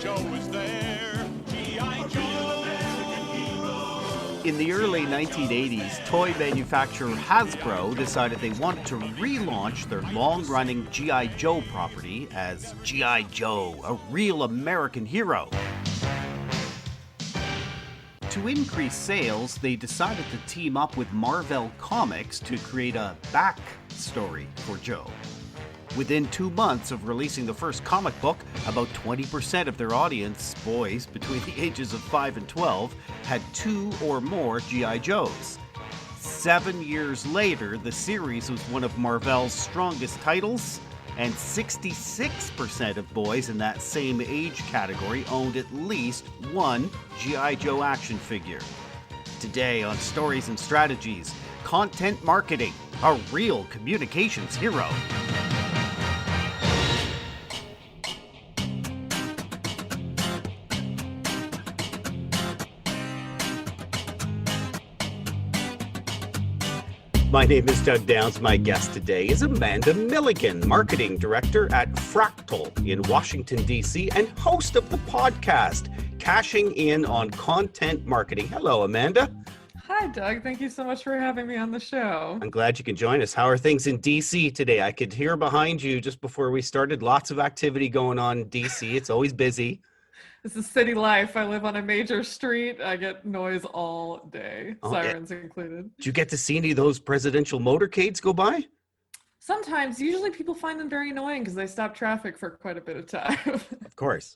Joe is there. G.I. Joe. In the early 1980s, toy manufacturer Hasbro decided they wanted to relaunch their long-running G.I. Joe property as G.I. Joe, a real American hero. To increase sales, they decided to team up with Marvel Comics to create a backstory for Joe. Within 2 months of releasing the first comic book, about 20% of their audience, boys between the ages of 5 and 12, had 2 or more G.I. Joes. 7 years later, the series was one of Marvel's strongest titles, and 66% of boys in that same age category owned at least one G.I. Joe action figure. Today on Stories and Strategies, content marketing, a real communications hero. My name is Doug Downs. My guest today is Amanda Milligan, Marketing Director at Fractl in Washington, D.C., and host of the podcast, Cashing In on Content Marketing. Hello, Amanda. Hi, Doug. Thank you so much for having me on the show. I'm glad you can join us. How are things in D.C. today? I could hear behind you just before we started, lots of activity going on in D.C. It's always busy. This is city life. I live on a major street. I get noise all day, sirens included. Did you get to see any of those presidential motorcades go by? Sometimes, usually people find them very annoying because they stop traffic for quite a bit of time. Of course.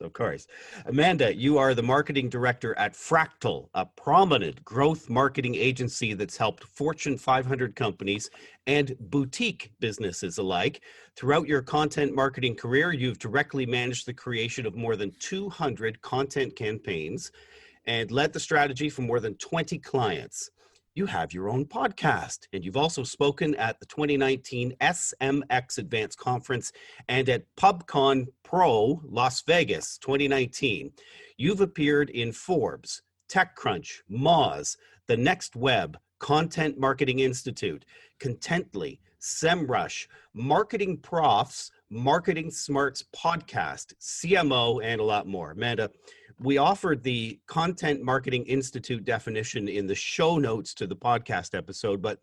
Amanda, you are the marketing director at Fractl, a prominent growth marketing agency that's helped Fortune 500 companies and boutique businesses alike. Throughout your content marketing career, you've directly managed the creation of more than 200 content campaigns and led the strategy for more than 20 clients. You have your own podcast, and you've also spoken at the 2019 SMX Advanced Conference and at PubCon Pro Las Vegas 2019. You've appeared in Forbes, TechCrunch, Moz, The Next Web, Content Marketing Institute, Contently, SEMrush, Marketing Profs, Marketing Smarts Podcast, CMO, and a lot more. Amanda, we offered the Content Marketing Institute definition in the show notes to the podcast episode, but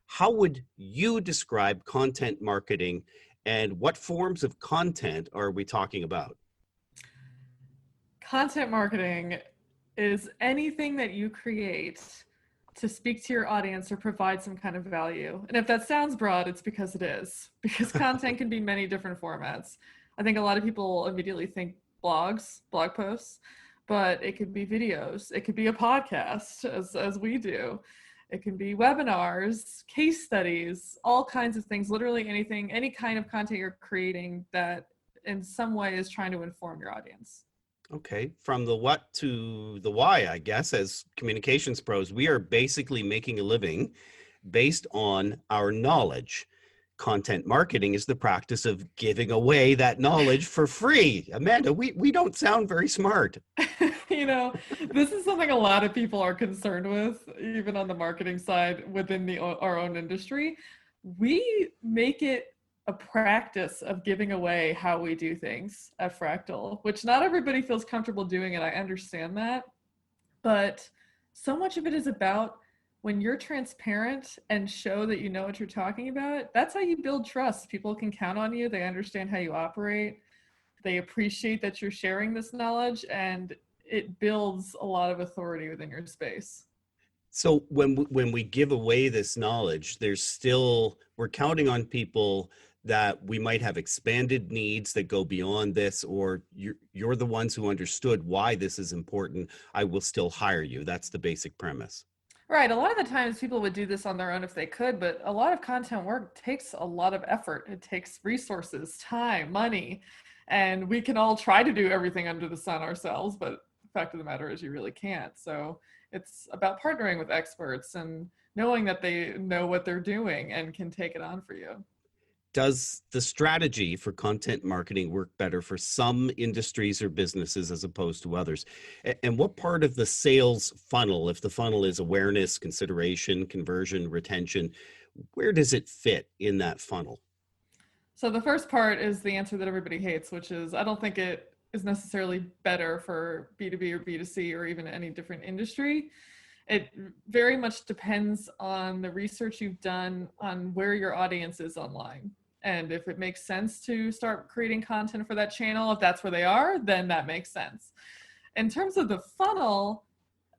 how would you describe content marketing and what forms of content are we talking about? Content marketing is anything that you create to speak to your audience or provide some kind of value. And if that sounds broad, it's because it is. Because content can be many different formats. I think a lot of people immediately think blogs, blog posts, but it could be videos. It could be a podcast, as we do. It can be webinars, case studies, all kinds of things, literally anything, any kind of content you're creating that in some way is trying to inform your audience. Okay, from the what to the why, I guess, as communications pros, we are basically making a living based on our knowledge. Content marketing is the practice of giving away that knowledge for free. Amanda, we don't sound very smart. You know, this is something a lot of people are concerned with, even on the marketing side within our own industry. We make it a practice of giving away how we do things at Fractl, which not everybody feels comfortable doing, and I understand that. But so much of it is about when you're transparent and show that you know what you're talking about, that's how you build trust. People can count on you. They understand how you operate. They appreciate that you're sharing this knowledge, and it builds a lot of authority within your space. So when we give away this knowledge, we're counting on people that we might have expanded needs that go beyond this, or you're the ones who understood why this is important. I will still hire you. That's the basic premise. Right. A lot of the times people would do this on their own if they could, but a lot of content work takes a lot of effort. It takes resources, time, money, and we can all try to do everything under the sun ourselves, but the fact of the matter is you really can't. So it's about partnering with experts and knowing that they know what they're doing and can take it on for you. Does the strategy for content marketing work better for some industries or businesses as opposed to others? And what part of the sales funnel, if the funnel is awareness, consideration, conversion, retention, where does it fit in that funnel? So the first part is the answer that everybody hates, which is I don't think it is necessarily better for B2B or B2C or even any different industry. It very much depends on the research you've done on where your audience is online. And if it makes sense to start creating content for that channel, if that's where they are, then that makes sense. In terms of the funnel,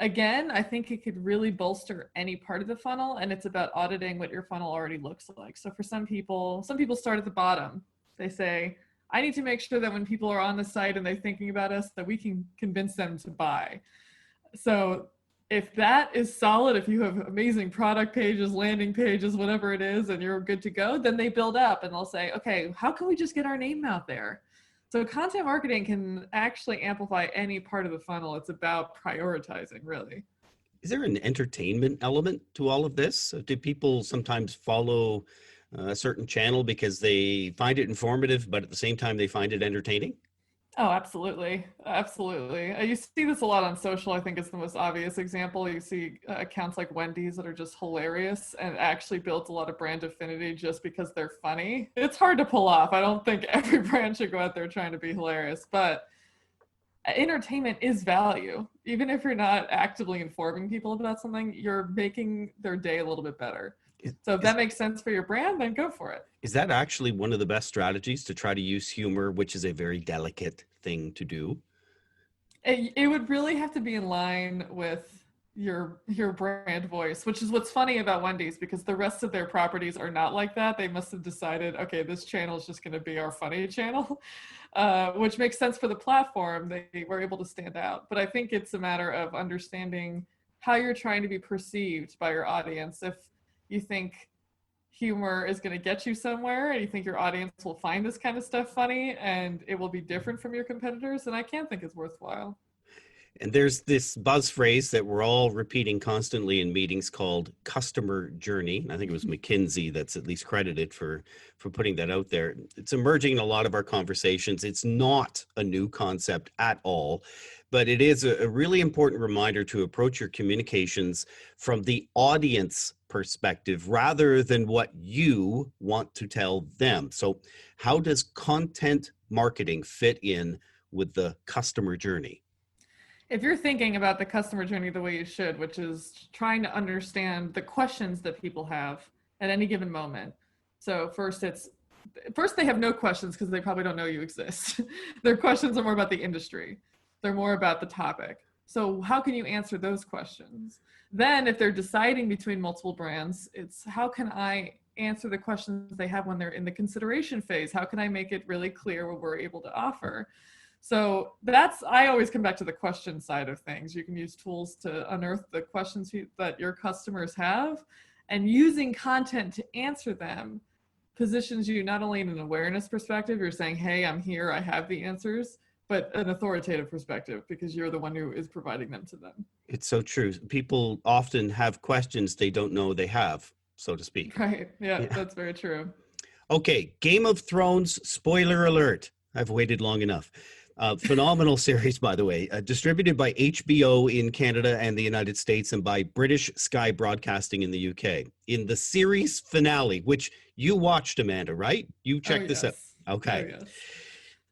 again, I think it could really bolster any part of the funnel, and it's about auditing what your funnel already looks like. So for some people start at the bottom. They say, I need to make sure that when people are on the site and they're thinking about us, that we can convince them to buy. So if that is solid, if you have amazing product pages, landing pages, whatever it is, and you're good to go, then they build up and they'll say, okay, how can we just get our name out there? So content marketing can actually amplify any part of the funnel. It's about prioritizing, really. Is there an entertainment element to all of this? Do people sometimes follow a certain channel because they find it informative, but at the same time they find it entertaining? Oh, absolutely. Absolutely. You see this a lot on social. I think it's the most obvious example. You see accounts like Wendy's that are just hilarious and actually built a lot of brand affinity just because they're funny. It's hard to pull off. I don't think every brand should go out there trying to be hilarious, but entertainment is value. Even if you're not actively informing people about something, you're making their day a little bit better. So if that makes sense for your brand, then go for it. Is that actually one of the best strategies, to try to use humor, which is a very delicate thing to do? It would really have to be in line with your brand voice, which is what's funny about Wendy's, because the rest of their properties are not like that. They must have decided, okay, this channel is just going to be our funny channel, which makes sense for the platform. They were able to stand out. But I think it's a matter of understanding how you're trying to be perceived by your audience. If you think humor is going to get you somewhere and you think your audience will find this kind of stuff funny and it will be different from your competitors, then I can't think it's worthwhile. And there's this buzz phrase that we're all repeating constantly in meetings called customer journey. I think it was McKinsey that's at least credited for putting that out there. It's emerging in a lot of our conversations. It's not a new concept at all, but it is a really important reminder to approach your communications from the audience perspective rather than what you want to tell them. So how does content marketing fit in with the customer journey? If you're thinking about the customer journey the way you should, which is trying to understand the questions that people have at any given moment. So first they have no questions because they probably don't know you exist. Their questions are more about the industry. They're more about the topic. So how can you answer those questions? Then if they're deciding between multiple brands, it's how can I answer the questions they have when they're in the consideration phase? How can I make it really clear what we're able to offer? So I always come back to the question side of things. You can use tools to unearth the questions that your customers have, and using content to answer them positions you not only in an awareness perspective, you're saying, hey, I'm here, I have the answers, but an authoritative perspective because you're the one who is providing them to them. It's so true. People often have questions they don't know they have, so to speak. Right. Yeah, that's very true. Okay, Game of Thrones, spoiler alert. I've waited long enough. Phenomenal series, by the way, distributed by HBO in Canada and the United States and by British Sky Broadcasting in the UK. In the series finale, which you watched, Amanda, right? You checked this out. Okay. Oh, yes.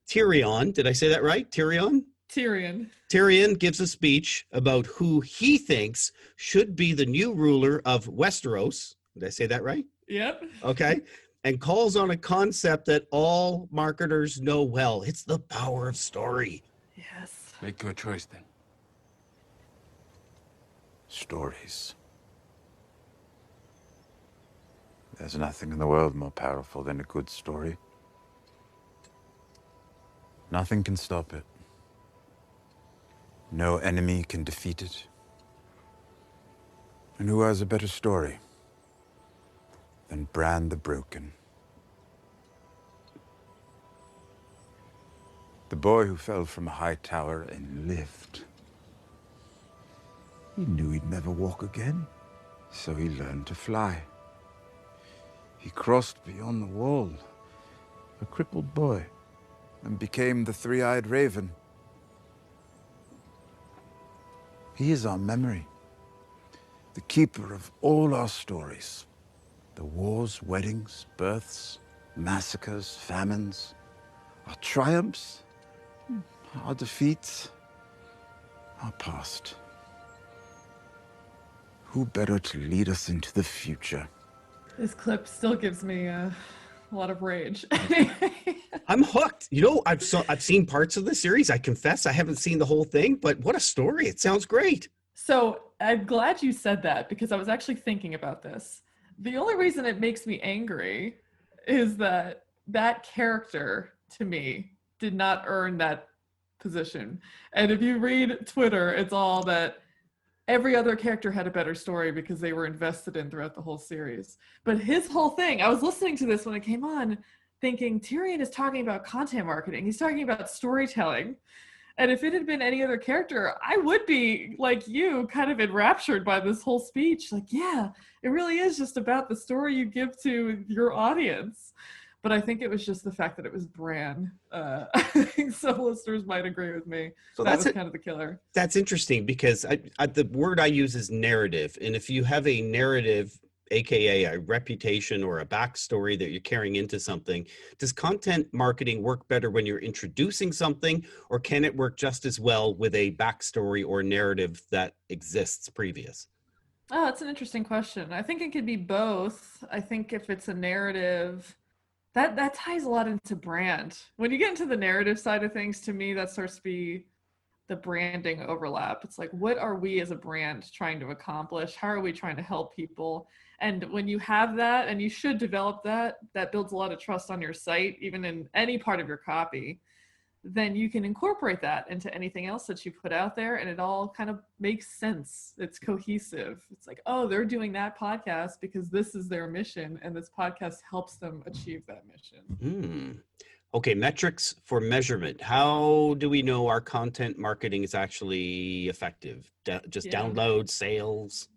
Tyrion, did I say that right? Tyrion? Tyrion gives a speech about who he thinks should be the new ruler of Westeros. Did I say that right? Yep. Okay. And calls on a concept that all marketers know well. It's the power of story. Yes. Make your choice then. Stories. There's nothing in the world more powerful than a good story. Nothing can stop it. No enemy can defeat it. And who has a better story than Bran the Broken? The boy who fell from a high tower and lived. He knew he'd never walk again, so he learned to fly. He crossed beyond the wall, a crippled boy, and became the three-eyed raven. He is our memory, the keeper of all our stories. The wars, weddings, births, massacres, famines, our triumphs, our defeats, our past. Who better to lead us into the future? This clip still gives me a lot of rage. I'm hooked. You know, I've seen parts of the series. I confess I haven't seen the whole thing, but what a story. It sounds great. So I'm glad you said that, because I was actually thinking about this. The only reason it makes me angry is that that character, to me, did not earn that position. And if you read Twitter, it's all that every other character had a better story because they were invested in throughout the whole series. But his whole thing, I was listening to this when it came on, thinking Tyrion is talking about content marketing. He's talking about storytelling. And if it had been any other character, I would be, like you, kind of enraptured by this whole speech. Like, yeah, it really is just about the story you give to your audience. But I think it was just the fact that it was Bran. I think some listeners might agree with me. So that that's was kind of the killer. That's interesting, because the word I use is narrative. And if you have a narrative, AKA a reputation or a backstory that you're carrying into something, does content marketing work better when you're introducing something, or can it work just as well with a backstory or narrative that exists previous? Oh, that's an interesting question. I think it could be both. I think if it's a narrative, that ties a lot into brand. When you get into the narrative side of things, to me, that starts to be the branding overlap. It's like, what are we as a brand trying to accomplish? How are we trying to help people? And when you have that, and you should develop that, that builds a lot of trust on your site, even in any part of your copy, then you can incorporate that into anything else that you put out there, and it all kind of makes sense. It's cohesive. It's like, oh, they're doing that podcast because this is their mission, and this podcast helps them achieve that mission. Okay, metrics for measurement. How do we know our content marketing is actually effective? Download, sales?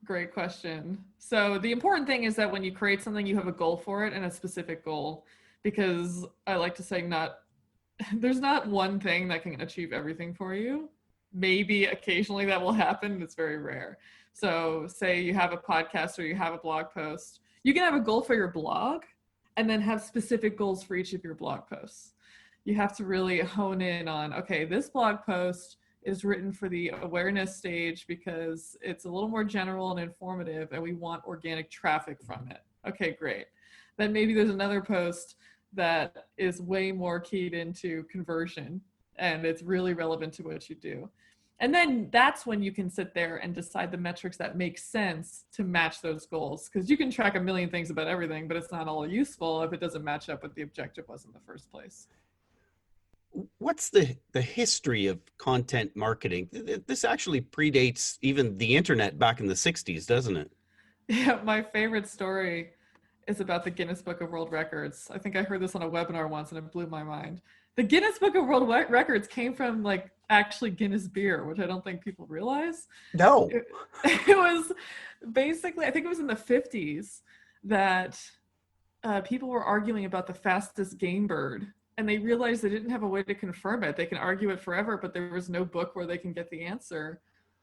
Great question. So the important thing is that when you create something, you have a goal for it, and a specific goal, because I like to say there's not one thing that can achieve everything for you. Maybe occasionally that will happen. It's very rare. So say you have a podcast or you have a blog post, you can have a goal for your blog and then have specific goals for each of your blog posts. You have to really hone in on, okay, this blog post is written for the awareness stage because it's a little more general and informative, and we want organic traffic from it. Okay, great. Then maybe there's another post that is way more keyed into conversion, and it's really relevant to what you do. And then that's when you can sit there and decide the metrics that make sense to match those goals. Because you can track a million things about everything, but it's not all useful if it doesn't match up what the objective was in the first place. What's the history of content marketing? This actually predates even the internet back in the 60s, doesn't it? Yeah, my favorite story is about the Guinness Book of World Records. I think I heard this on a webinar once and it blew my mind. The Guinness Book of World Records came from actually Guinness beer, which I don't think people realize. No. It was basically, I think it was in the 50s that people were arguing about the fastest game bird, and they realized they didn't have a way to confirm it. They can argue it forever, but there was no book where they can get the answer.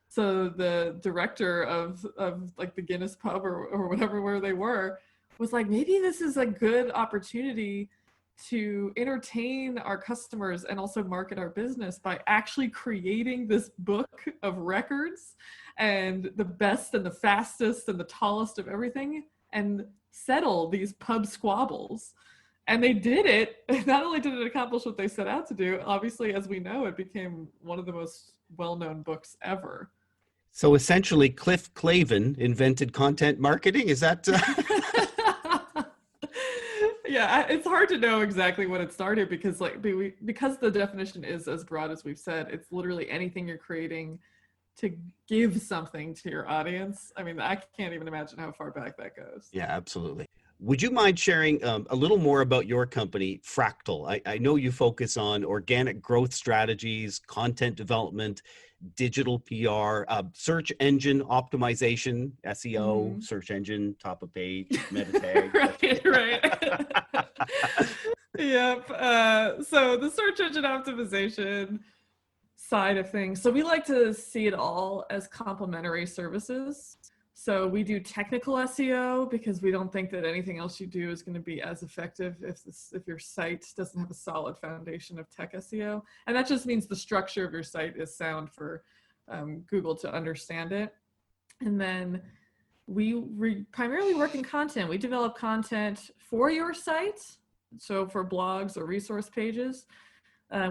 So the director of the Guinness pub or whatever, where they were, was like, maybe this is a good opportunity to entertain our customers and also market our business by actually creating this book of records and the best and the fastest and the tallest of everything, and settle these pub squabbles. And they did it. Not only did it accomplish what they set out to do, obviously, as we know, it became one of the most well-known books ever. So essentially, Cliff Clavin invented content marketing? Is that... Yeah, it's hard to know exactly when it started because the definition is as broad as we've said. It's literally anything you're creating to give something to your audience. I mean, I can't even imagine how far back that goes. Yeah, absolutely. Would you mind sharing a little more about your company, Fractl? I know you focus on organic growth strategies, content development, digital PR, search engine optimization, SEO, search engine, top of page, meta tag. Right. Yep. So the search engine optimization side of things. So we like to see it all as complementary services. So we do technical SEO because we don't think that anything else you do is going to be as effective if your site doesn't have a solid foundation of tech SEO. And that just means the structure of your site is sound for Google to understand it. And then we primarily work in content. We develop content for your site. So for blogs or resource pages,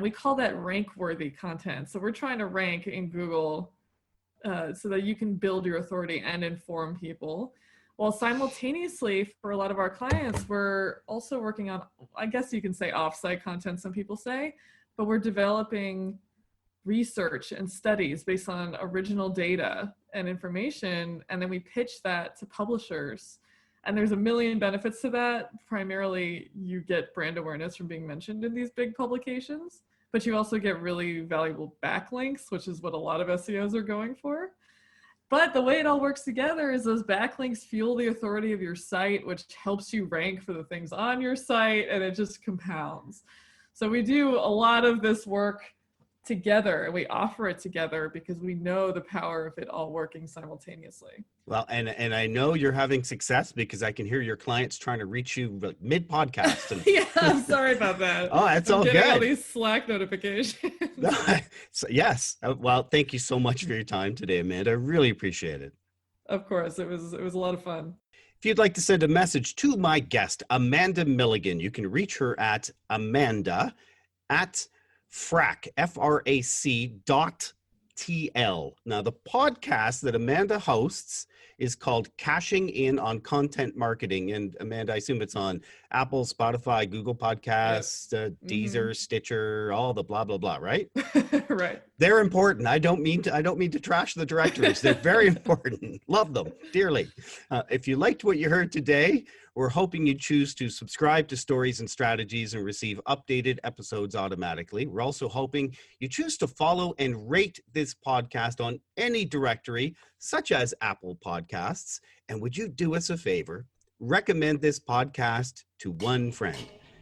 we call that rank-worthy content. So we're trying to rank in Google so that you can build your authority and inform people. While simultaneously, for a lot of our clients, we're also working on, I guess you can say offsite content, some people say, but we're developing research and studies based on original data and information, and then we pitch that to publishers. And there's a million benefits to that. Primarily, you get brand awareness from being mentioned in these big publications, but you also get really valuable backlinks, which is what a lot of SEOs are going for. But the way it all works together is those backlinks fuel the authority of your site, which helps you rank for the things on your site, and it just compounds. So we do a lot of this work together, and we offer it together because we know the power of it all working simultaneously. Well, and I know you're having success because I can hear your clients trying to reach you mid-podcast. And... Yeah, I'm sorry about that. Oh, it's I'm all getting good. all these Slack notifications. So, yes. Well, thank you so much for your time today, Amanda. I really appreciate it. Of course, it was a lot of fun. If you'd like to send a message to my guest, Amanda Milligan, you can reach her at Amanda at Fractl, F-R-A-C.TL. Now, the podcast that Amanda hosts is called Cashing In on Content Marketing. And Amanda, I assume it's on Apple, Spotify, Google Podcasts, Deezer, Stitcher, all the blah, blah, blah, right? Right. They're important. I don't mean to trash the directories. They're very important. Love them dearly. If you liked what you heard today, we're hoping you choose to subscribe to Stories and Strategies and receive updated episodes automatically. We're also hoping you choose to follow and rate this podcast on any directory, such as Apple Podcasts. And would you do us a favor? Recommend this podcast to one friend.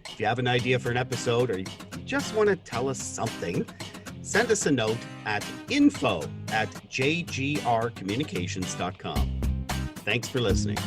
If you have an idea for an episode or you just want to tell us something, send us a note at info@jgrcommunications.com. Thanks for listening.